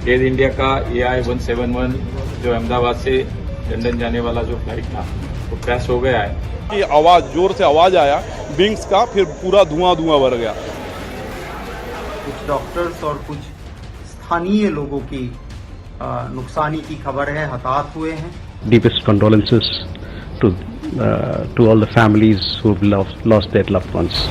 Air India का AI-171 जो अहमदाबाद से लंदन जाने वाला जो फ्लाइट था वो क्रैश हो गया है कि आवाज़ जोर से आवाज़ आया विंग्स का, फिर पूरा धुआं भर गया। कुछ डॉक्टर्स और कुछ स्थानीय लोगों की नुकसानी की खबर है, हताहत हुए हैं। Deepest condolences to all the families who've lost their loved ones.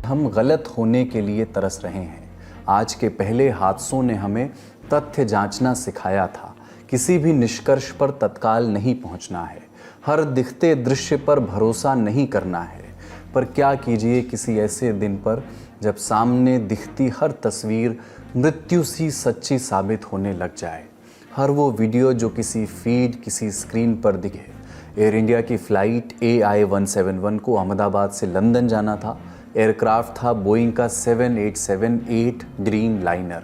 हम गलत होने के लिए तरस रहे हैं। आज के पहले हादसों ने हमें तथ्य जांचना सिखाया था। किसी भी निष्कर्ष पर तत्काल नहीं पहुंचना है। हर दिखते दृश्य पर भरोसा नहीं करना है। पर क्या कीजिए किसी ऐसे दिन पर जब सामने दिखती हर तस्वीर मृत्यु सी सच्ची साबित होने लग जाए। हर वो वीडियो जो किसी फीड, किसी स्क्रीन पर दिखे। एयर इंडिया की फ़्लाइट AI-171 को अहमदाबाद से लंदन जाना था। एयरक्राफ्ट था बोइंग का 7878 ड्रीम लाइनर।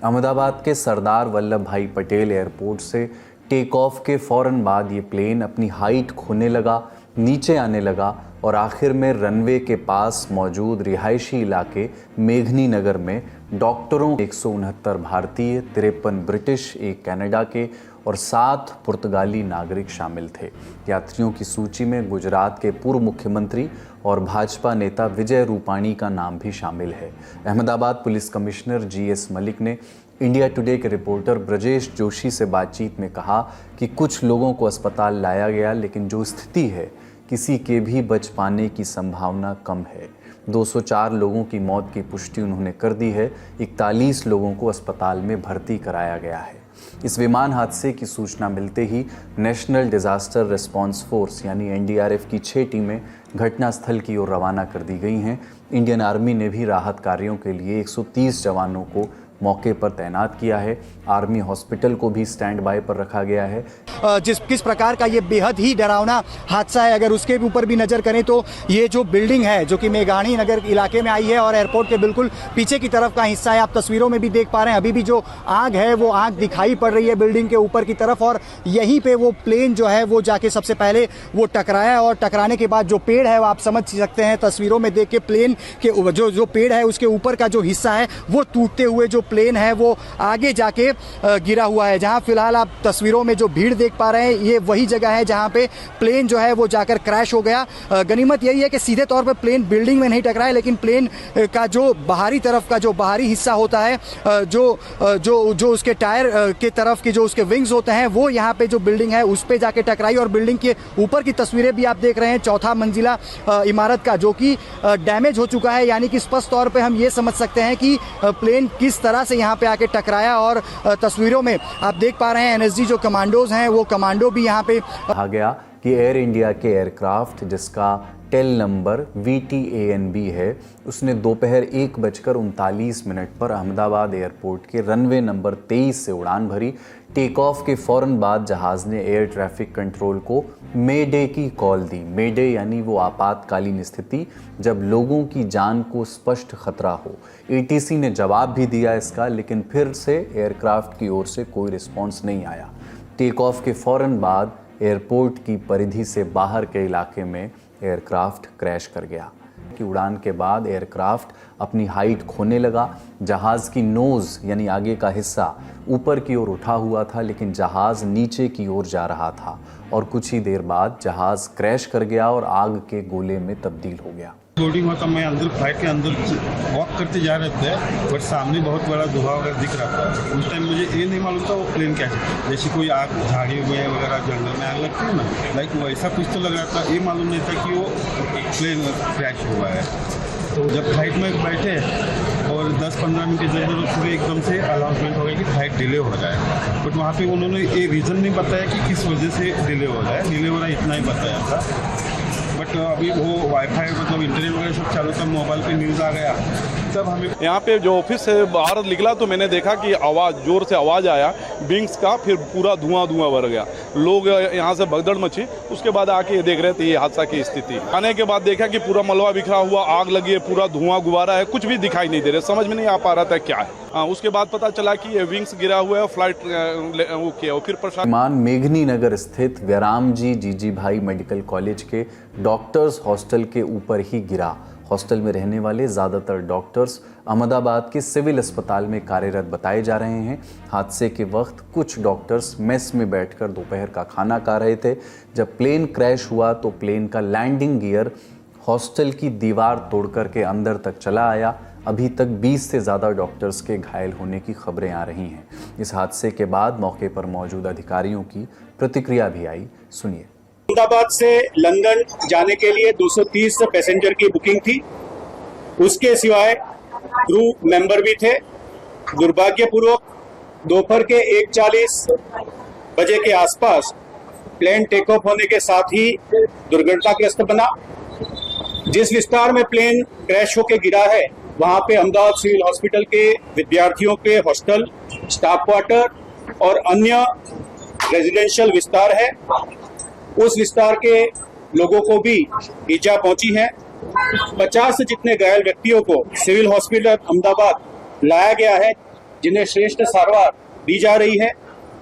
अहमदाबाद के सरदार वल्लभ भाई पटेल एयरपोर्ट से टेक ऑफ के फ़ौरन बाद ये प्लेन अपनी हाइट खोने लगा, नीचे आने लगा और आखिर में रनवे के पास मौजूद रिहायशी इलाके मेघनी नगर में डॉक्टरों 169 भारतीय, 53 ब्रिटिश, 1 कनाडा के और 7 पुर्तगाली नागरिक शामिल थे। यात्रियों की सूची में गुजरात के पूर्व मुख्यमंत्री और भाजपा नेता विजय रूपाणी का नाम भी शामिल है। Ahmedabad police commissioner GS Malik ने इंडिया टुडे के रिपोर्टर ब्रजेश जोशी से बातचीत में कहा कि कुछ लोगों को अस्पताल लाया गया, लेकिन जो स्थिति है किसी के भी बच पाने की संभावना कम है। 204 लोगों की मौत की पुष्टि उन्होंने कर दी है। 41 लोगों को अस्पताल में भर्ती कराया गया है। इस विमान हादसे की सूचना मिलते ही नेशनल डिज़ास्टर रिस्पांस फोर्स यानी NDRF की 6 टीमें घटनास्थल की ओर रवाना कर दी गई हैं। इंडियन आर्मी ने भी राहत कार्यों के लिए 130 जवानों को मौके पर तैनात किया है। आर्मी हॉस्पिटल को भी स्टैंड बाय पर रखा गया है। किस प्रकार का ये बेहद ही डरावना हादसा है, अगर उसके ऊपर भी नज़र करें तो ये जो बिल्डिंग है जो कि मेघानी नगर इलाके में आई है और एयरपोर्ट के बिल्कुल पीछे की तरफ का हिस्सा है। आप तस्वीरों में भी देख पा रहे हैं, अभी भी जो आग है वो आग दिखाई पड़ रही है बिल्डिंग के ऊपर की तरफ। और यहीं पे वो प्लेन जो है वो जाके सबसे पहले वो टकराया और टकराने के बाद जो पेड़ है वो आप समझ सकते हैं तस्वीरों में देख के, प्लेन के जो पेड़ है उसके ऊपर का जो हिस्सा है वो टूटते हुए जो प्लेन है वो आगे जाके गिरा हुआ है। जहां फिलहाल आप तस्वीरों में जो भीड़ देख पा रहे हैं ये वही जगह है जहां पे प्लेन जो है वो जाकर क्रैश हो गया। गनीमत यही है कि सीधे तौर पे प्लेन बिल्डिंग में नहीं टकराया, लेकिन प्लेन का जो बाहरी तरफ का जो बाहरी हिस्सा होता है, जो उसके टायर के तरफ की जो उसके विंग्स होते हैं वो यहाँ पे जो बिल्डिंग है उस पे जाके टकराई। और बिल्डिंग के ऊपर की तस्वीरें भी आप देख रहे हैं, 4था मंजिला इमारत का जो कि डैमेज हो चुका है। यानी कि स्पष्ट तौर पर हम ये समझ सकते हैं कि प्लेन किस तरह से यहाँ पे आके टकराया। और तस्वीरों में आप देख पा रहे हैं NSG जो कमांडोज हैं वो कमांडो भी यहाँ पे। कहा गया कि एयर इंडिया के एयरक्राफ्ट जिसका टेल नंबर VTANB है उसने दोपहर 1:39 पर अहमदाबाद एयरपोर्ट के रनवे नंबर 23 से उड़ान भरी। टेक ऑफ के फ़ौरन बाद जहाज़ ने एयर ट्रैफिक कंट्रोल को मेडे की कॉल दी। मेडे यानी वो आपातकालीन स्थिति जब लोगों की जान को स्पष्ट खतरा हो। ATC ने जवाब भी दिया इसका, लेकिन फिर से एयरक्राफ्ट की ओर से कोई रिस्पॉन्स नहीं आया। टेक ऑफ के फ़ौरन बाद एयरपोर्ट की परिधि से बाहर के इलाके में एयरक्राफ्ट क्रैश कर गया। की उड़ान के बाद एयरक्राफ्ट अपनी हाइट खोने लगा। जहाज़ की नोज़ यानी आगे का हिस्सा ऊपर की ओर उठा हुआ था, लेकिन जहाज़ नीचे की ओर जा रहा था और कुछ ही देर बाद जहाज़ क्रैश कर गया और आग के गोले में तब्दील हो गया। लोडिंग हुआ था, मैं अंदर फ्लाइट के अंदर वॉक करते जा रहे थे, बट सामने बहुत बड़ा धुआं वगैरह दिख रहा था। उस टाइम मुझे ये नहीं मालूम था वो प्लेन कैसे, जैसे कोई आग झाड़ी में वगैरह जंगल में आग लगती है ना, लाइक वैसा कुछ तो लग रहा था। ये मालूम नहीं था कि वो प्लेन क्रैश हुआ है। तो जब फ्लाइट में बैठे और 10-15 मिनट के अंदर पूरे एकदम से अनाउंसमेंट हो गया कि फ्लाइट डिले हो रहा है। बट वहाँ पे उन्होंने ये रीज़न नहीं बताया कि किस वजह से डिले हो रहा है। डिले हो रहा है इतना ही बताया था। बट अभी वो वाईफाई मतलब इंटरनेट वगैरह सब चालू था, मोबाइल पे न्यूज़ आ गया तब हमें। यहाँ पे जो ऑफिस से बाहर निकला तो मैंने देखा कि आवाज़ जोर से आवाज़ आया विंग्स का, फिर पूरा धुआं भर गया। लोग यहाँ से भगदड़ मची। उसके बाद आके देख रहे थे ये हादसा की स्थिति। आने के बाद देखा कि पूरा मलबा बिखरा हुआ, आग लगी है, पूरा धुआं गुब्बारा है, कुछ भी दिखाई नहीं दे रहा, समझ में नहीं आ पा रहा था क्या है। उसके बाद पता चला कि ये विंग्स गिरा हुआ है, फ्लाइट वो किया। फिर विमान मेघनी नगर स्थित व्यारामजी जीजीभाई मेडिकल कॉलेज के डॉक्टर्स हॉस्टल के ऊपर ही गिरा हॉस्टल में रहने वाले ज़्यादातर डॉक्टर्स अहमदाबाद के सिविल अस्पताल में कार्यरत बताए जा रहे हैं। हादसे के वक्त कुछ डॉक्टर्स मेस में बैठकर दोपहर का खाना खा रहे थे। जब प्लेन क्रैश हुआ तो प्लेन का लैंडिंग गियर हॉस्टल की दीवार तोड़कर के अंदर तक चला आया। अभी तक 20 से ज़्यादा डॉक्टर्स के घायल होने की खबरें आ रही हैं। इस हादसे के बाद मौके पर मौजूद अधिकारियों की प्रतिक्रिया भी आई, सुनिए। अहमदाबाद से लंदन जाने के लिए 230 पैसेंजर की बुकिंग थी। उसके सिवाय क्रू मेंबर भी थे। दुर्भाग्यपूर्वक दोपहर के 1:40 बजे के आसपास प्लेन टेक ऑफ होने के साथ ही दुर्घटनाग्रस्त बना। जिस विस्तार में प्लेन क्रैश होकर गिरा है वहां पे अहमदाबाद सिविल हॉस्पिटल के विद्यार्थियों के हॉस्टल, स्टाफ क्वार्टर और अन्य रेजिडेंशियल विस्तार है। उस विस्तार के लोगों को भी ईजा पहुंची है। 50 से जितने घायल व्यक्तियों को सिविल हॉस्पिटल अहमदाबाद लाया गया है, जिन्हें श्रेष्ठ सारवार दी जा रही है।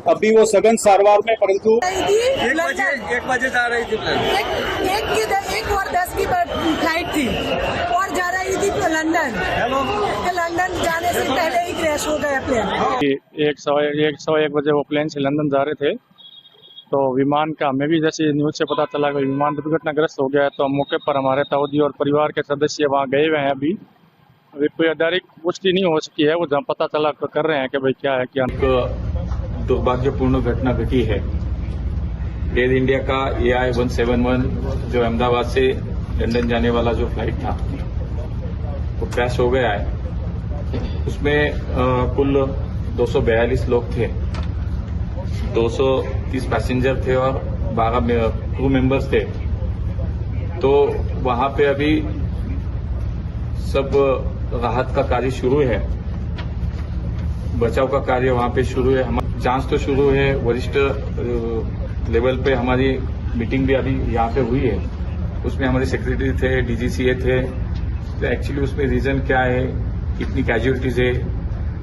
अभी वो सघन सारवार में, परंतु 1 बजे जा रही थी प्लेन, 1:10 की फ्लाइट थी और जा रही थी लंदन। लंदन जाने से पहले ही क्रैश हो गया प्लेन। 1:01 बजे वो प्लेन से लंदन जा रहे थे, तो विमान का हमें भी जैसे न्यूज से पता चला कि विमान दुर्घटनाग्रस्त हो गया है, तो मौके पर हमारे ताऊदी और परिवार के सदस्य वहाँ गए हुए हैं। अभी कोई आधिकारिक पुष्टि नहीं हो सकी है, वो जहाँ पता चला कर रहे हैं कि भाई क्या है क्या। दुर्भाग्यपूर्ण घटना घटी है। एयर इंडिया का AI-171 जो अहमदाबाद से लंदन जाने वाला जो फ्लाइट था वो क्रैश हो गया है। उसमें कुल 242 लोग थे, 230 पैसेंजर थे और 12 क्रू मेंबर्स थे। तो वहां पे अभी सब राहत का कार्य शुरू है, बचाव का कार्य वहां पे शुरू है। हमारी जांच तो शुरू है, वरिष्ठ लेवल पे हमारी मीटिंग भी अभी यहाँ पे हुई है। उसमें हमारे सेक्रेटरी थे, DGCA थे। तो एक्चुअली उसमें रीजन क्या है, कितनी कैजुअलिटीज है,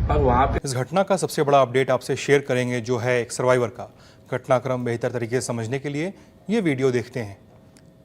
और वहाँ पे इस घटना का सबसे बड़ा अपडेट आपसे शेयर करेंगे, जो है एक सर्वाइवर का। घटनाक्रम बेहतर तरीके से समझने के लिए ये वीडियो देखते हैं।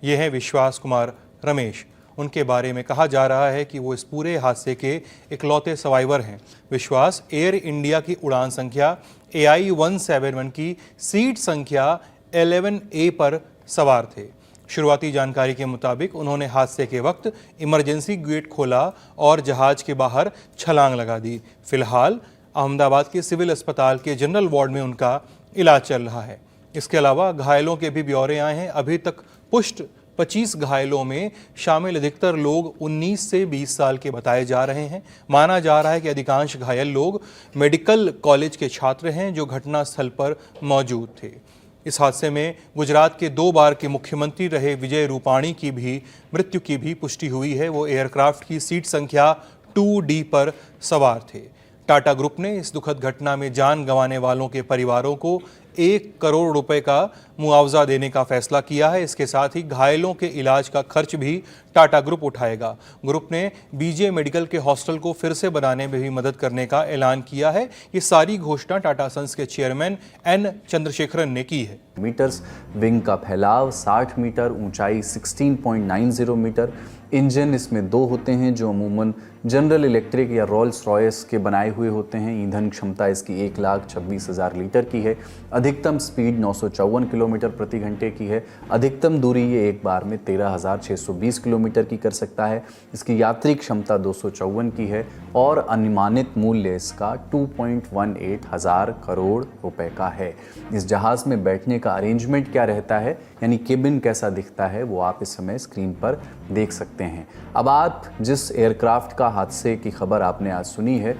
ये है विश्वास कुमार रमेश। उनके बारे में कहा जा रहा है कि वो इस पूरे हादसे के इकलौते सर्वाइवर हैं। विश्वास एयर इंडिया की उड़ान संख्या AI-171 की सीट संख्या 11A पर सवार थे। शुरुआती जानकारी के मुताबिक उन्होंने हादसे के वक्त इमरजेंसी गेट खोला और जहाज के बाहर छलांग लगा दी। फिलहाल अहमदाबाद के सिविल अस्पताल के जनरल वार्ड में उनका इलाज चल रहा है। इसके अलावा घायलों के भी ब्यौरे आए हैं। अभी तक पुष्ट 25 घायलों में शामिल अधिकतर लोग 19 से 20 साल के बताए जा रहे हैं। माना जा रहा है कि अधिकांश घायल लोग मेडिकल कॉलेज के छात्र हैं जो घटनास्थल पर मौजूद थे। इस हादसे में गुजरात के 2 बार के मुख्यमंत्री रहे विजय रूपाणी की भी मृत्यु की भी पुष्टि हुई है। वो एयरक्राफ्ट की सीट संख्या 2D पर सवार थे। टाटा ग्रुप ने इस दुखद घटना में जान गंवाने वालों के परिवारों को 1 करोड़ रुपए का मुआवजा देने का फैसला किया है। इसके साथ ही घायलों के इलाज का खर्च भी टाटा ग्रुप उठाएगा। ग्रुप ने BJ मेडिकल के हॉस्टल को फिर से बनाने में भी मदद करने का ऐलान किया है। ये सारी घोषणा टाटा सन्स के चेयरमैन N चंद्रशेखरन ने की है। मीटर्स, विंग का फैलाव 60 मीटर, ऊंचाई 16.90 मीटर। इंजन इसमें 2 होते हैं जो अमूमन जनरल इलेक्ट्रिक या रोल्स रॉयस के बनाए हुए होते हैं। ईंधन क्षमता इसकी 1,26,000 लीटर की है। अधिकतम स्पीड 954 किलोमीटर प्रति घंटे की है। अधिकतम दूरी ये एक बार में 13,620 किलोमीटर की कर सकता है। इसकी यात्री क्षमता 254 की है और अनुमानित मूल्य इसका 2.18 हज़ार करोड़ रुपए का है। इस जहाज़ में बैठने का अरेंजमेंट क्या रहता है, यानी केबिन कैसा दिखता है, वो आप इस समय स्क्रीन पर देख सकते हैं। अब आप जिस एयरक्राफ्ट का हादसे की खबर आपने आज सुनी है,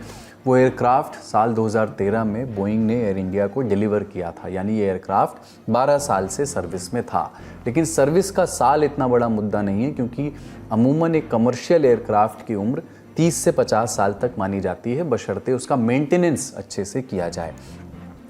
वो एयरक्राफ्ट साल 2013 में बोइंग ने एयर इंडिया को डिलीवर किया था। यानी ये एयरक्राफ्ट 12 साल से सर्विस में था। लेकिन सर्विस का साल इतना बड़ा मुद्दा नहीं है, क्योंकि अमूमन एक कमर्शियल एयरक्राफ्ट की उम्र 30 से 50 साल तक मानी जाती है, बशर्ते उसका मेंटेनेंस अच्छे से किया जाए।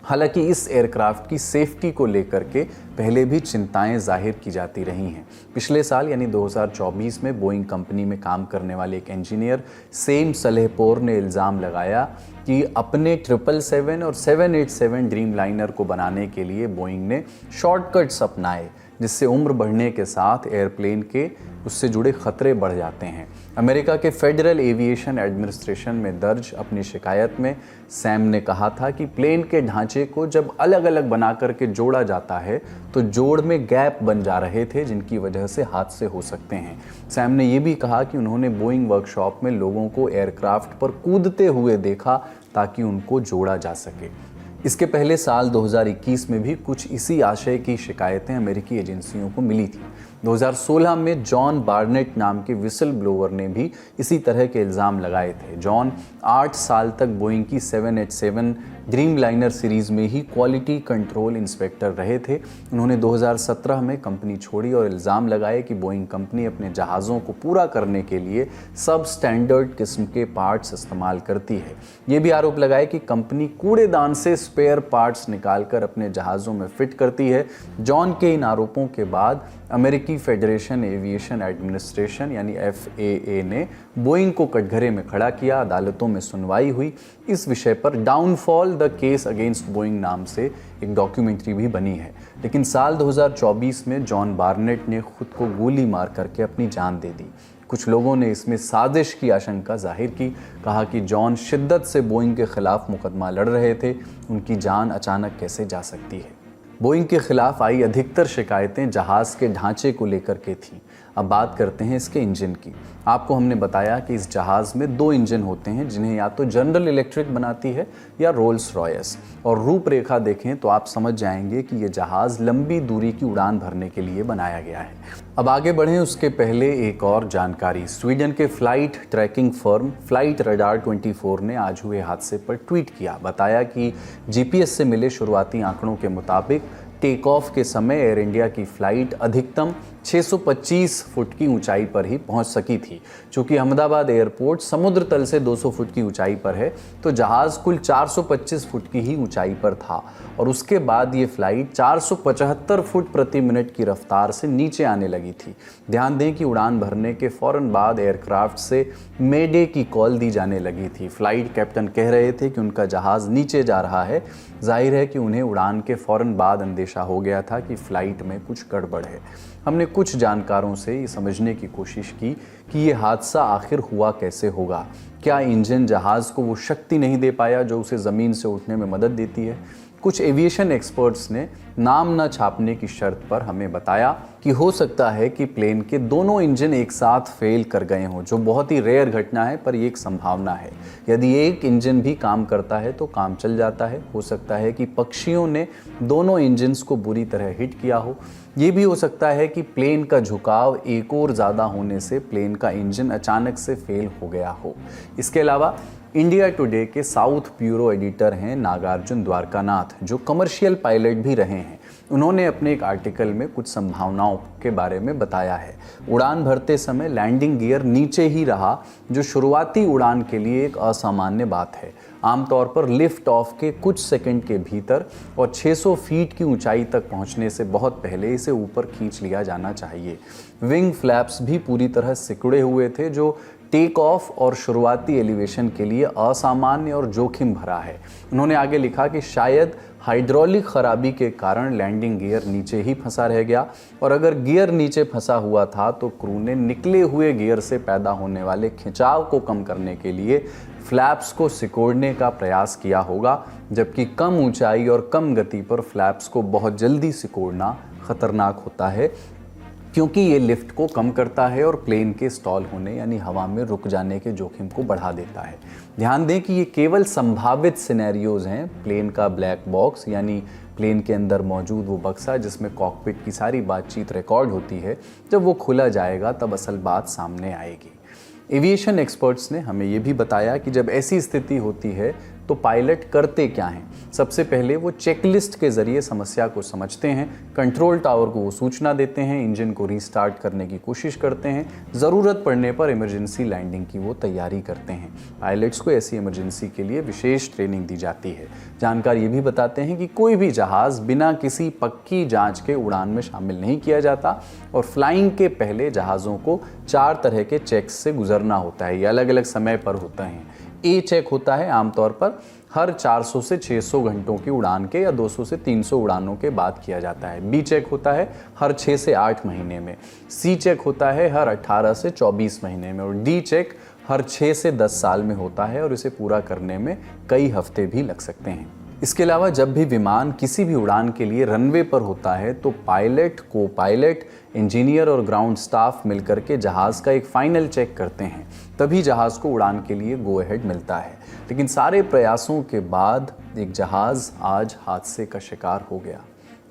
हालांकि इस एयरक्राफ्ट की सेफ्टी को लेकर के पहले भी चिंताएं जाहिर की जाती रही हैं। पिछले साल यानी 2024 में बोइंग कंपनी में काम करने वाले एक इंजीनियर सेम सलेहपोर ने इल्ज़ाम लगाया कि अपने 777 और 787 ड्रीम लाइनर को बनाने के लिए बोइंग ने शॉर्टकट्स अपनाए, जिससे उम्र बढ़ने के साथ एयरप्लेन के उससे जुड़े खतरे बढ़ जाते हैं। अमेरिका के फेडरल एविएशन एडमिनिस्ट्रेशन में दर्ज अपनी शिकायत में सैम ने कहा था कि प्लेन के ढांचे को जब अलग अलग बना करके जोड़ा जाता है तो जोड़ में गैप बन जा रहे थे, जिनकी वजह से हादसे हो सकते हैं। सैम ने यह भी कहा कि उन्होंने बोइंग वर्कशॉप में लोगों को एयरक्राफ्ट पर कूदते हुए देखा ताकि उनको जोड़ा जा सके। इसके पहले साल 2021 में भी कुछ इसी आशय की शिकायतें अमेरिकी एजेंसियों को मिली थी। 2016 में जॉन बार्नेट नाम के विसल ब्लोअर ने भी इसी तरह के इल्ज़ाम लगाए थे। जॉन 8 साल तक बोइंग की 787 ड्रीमलाइनर सीरीज़ में ही क्वालिटी कंट्रोल इंस्पेक्टर रहे थे। उन्होंने 2017 में कंपनी छोड़ी और इल्ज़ाम लगाए कि बोइंग कंपनी अपने जहाज़ों को पूरा करने के लिए सब स्टैंडर्ड किस्म के पार्ट्स इस्तेमाल करती है। ये भी आरोप लगाए कि कंपनी कूड़ेदान से स्पेयर पार्ट्स निकालकर अपने जहाज़ों में फिट करती है। जॉन के इन आरोपों के बाद अमेरिकी फेडरेशन एविएशन एडमिनिस्ट्रेशन यानी FAA ने बोइंग को कटघरे में खड़ा किया। अदालतों में सुनवाई हुई। इस विषय पर downfall the case against Boeing नाम से एक डॉक्यूमेंट्री भी बनी है। लेकिन साल 2024 में जॉन बार्नेट ने खुद को गोली मार करके अपनी जान दे दी। कुछ लोगों ने इसमें साजिश की आशंका जाहिर की, कहा कि जॉन शिद्दत से बोइंग के खिलाफ मुकदमा लड़ रहे थे, उनकी जान अचानक कैसे जा सकती है। बोइंग के खिलाफ आई अधिकतर शिकायतें जहाज़ के ढांचे को लेकर के थीं। अब बात करते हैं इसके इंजन की। आपको हमने बताया कि इस जहाज़ में 2 इंजन होते हैं, जिन्हें या तो जनरल इलेक्ट्रिक बनाती है या रोल्स रॉयस। और रूपरेखा देखें तो आप समझ जाएंगे कि ये जहाज़ लंबी दूरी की उड़ान भरने के लिए बनाया गया है। अब आगे बढ़ें उसके पहले एक और जानकारी। स्वीडन के flight tracking firm flight radar 24 ने आज हुए हादसे पर ट्वीट किया। बताया कि GPS से मिले शुरुआती आंकड़ों के मुताबिक टेक ऑफ के समय एयर इंडिया की फ़्लाइट अधिकतम 625 फुट की ऊंचाई पर ही पहुंच सकी थी। चूंकि अहमदाबाद एयरपोर्ट समुद्र तल से 200 फुट की ऊंचाई पर है, तो जहाज़ कुल 425 फुट की ही ऊंचाई पर था और उसके बाद ये फ़्लाइट 475 फुट प्रति मिनट की रफ्तार से नीचे आने लगी थी। ध्यान दें कि उड़ान भरने के फ़ौरन बाद एयरक्राफ्ट से मेडे की कॉल दी जाने लगी थी। फ़्लाइट कैप्टन कह रहे थे कि उनका जहाज़ नीचे जा रहा है। जाहिर है कि उन्हें उड़ान के फ़ौरन बाद अंदेशा हो गया था कि फ़्लाइट में कुछ गड़बड़ है। हमने कुछ जानकारों से ये समझने की कोशिश की कि ये हादसा आखिर हुआ कैसे होगा। क्या इंजन जहाज़ को वो शक्ति नहीं दे पाया जो उसे ज़मीन से उठने में मदद देती है? कुछ एविएशन एक्सपर्ट्स ने नाम न छापने की शर्त पर हमें बताया कि हो सकता है कि प्लेन के दोनों इंजन एक साथ फेल कर गए हों, जो बहुत ही रेयर घटना है, पर ये एक संभावना है। यदि एक इंजन भी काम करता है तो काम चल जाता है। हो सकता है कि पक्षियों ने दोनों इंजन्स को बुरी तरह हिट किया हो। ये भी हो सकता है कि प्लेन का झुकाव एक और ज़्यादा होने से प्लेन का इंजन अचानक से फेल हो गया हो। इसके अलावा इंडिया टुडे के साउथ ब्यूरो एडिटर हैं नागार्जुन द्वारकानाथ, जो कमर्शियल पायलट भी रहे हैं। उन्होंने अपने एक आर्टिकल में कुछ संभावनाओं के बारे में बताया है। उड़ान भरते समय लैंडिंग गियर नीचे ही रहा, जो शुरुआती उड़ान के लिए एक असामान्य बात है। आमतौर पर लिफ्ट ऑफ के कुछ सेकंड के भीतर और 600 फीट की ऊंचाई तक पहुंचने से बहुत पहले इसे ऊपर खींच लिया जाना चाहिए। विंग फ्लैप्स भी पूरी तरह सिकुड़े हुए थे, जो टेक ऑफ और शुरुआती एलिवेशन के लिए असामान्य और जोखिम भरा है। उन्होंने आगे लिखा कि शायद हाइड्रोलिक खराबी के कारण लैंडिंग गियर नीचे ही फंसा रह गया, और अगर गियर नीचे फंसा हुआ था तो क्रू ने निकले हुए गियर से पैदा होने वाले खिंचाव को कम करने के लिए फ्लैप्स को सिकोड़ने का प्रयास किया होगा, जबकि कम ऊंचाई और कम गति पर फ्लैप्स को बहुत जल्दी सिकोड़ना खतरनाक होता है, क्योंकि ये लिफ्ट को कम करता है और प्लेन के स्टॉल होने यानी हवा में रुक जाने के जोखिम को बढ़ा देता है। ध्यान दें कि ये केवल संभावित सिनेरियोज हैं। प्लेन का ब्लैक बॉक्स यानी प्लेन के अंदर मौजूद वो बक्सा जिसमें कॉकपिट की सारी बातचीत रिकॉर्ड होती है, जब वो खुला जाएगा तब असल बात सामने आएगी। एविएशन एक्सपर्ट्स ने हमें ये भी बताया कि जब ऐसी स्थिति होती है तो पायलट करते क्या हैं। सबसे पहले वो चेकलिस्ट के ज़रिए समस्या को समझते हैं, कंट्रोल टावर को वो सूचना देते हैं, इंजन को रीस्टार्ट करने की कोशिश करते हैं, ज़रूरत पड़ने पर इमरजेंसी लैंडिंग की वो तैयारी करते हैं। पायलट्स को ऐसी इमरजेंसी के लिए विशेष ट्रेनिंग दी जाती है। जानकार ये भी बताते हैं कि कोई भी जहाज़ बिना किसी पक्की जाँच के उड़ान में शामिल नहीं किया जाता, और फ्लाइंग के पहले जहाज़ों को 4 तरह के चेक्स से गुजरना होता है। ये अलग अलग समय पर होता है। ए चेक होता है आमतौर पर हर 400 से 600 घंटों की उड़ान के या 200 से 300 उड़ानों के बाद किया जाता है। बी चेक होता है हर 6 से 8 महीने में। सी चेक होता है हर 18 से 24 महीने में। और डी चेक हर 6 से 10 साल में होता है और इसे पूरा करने में कई हफ्ते भी लग सकते हैं। इसके अलावा जब भी विमान किसी भी उड़ान के लिए रनवे पर होता है तो पायलट, को पायलट, इंजीनियर और ग्राउंड स्टाफ मिलकर के जहाज़ का एक फाइनल चेक करते हैं, तभी जहाज़ को उड़ान के लिए गो अहेड मिलता है। लेकिन सारे प्रयासों के बाद एक जहाज़ आज हादसे का शिकार हो गया।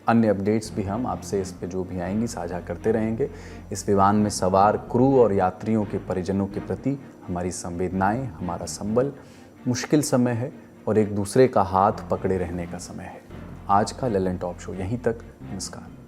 अन्य अपडेट्स भी हम आपसे इस पे जो भी आएंगी साझा करते रहेंगे। इस विमान में सवार क्रू और यात्रियों के परिजनों के प्रति हमारी संवेदनाएं, हमारा संबल। मुश्किल समय है और एक दूसरे का हाथ पकड़े रहने का समय है। आज का ललन टॉप शो यहीं तक। नमस्कार।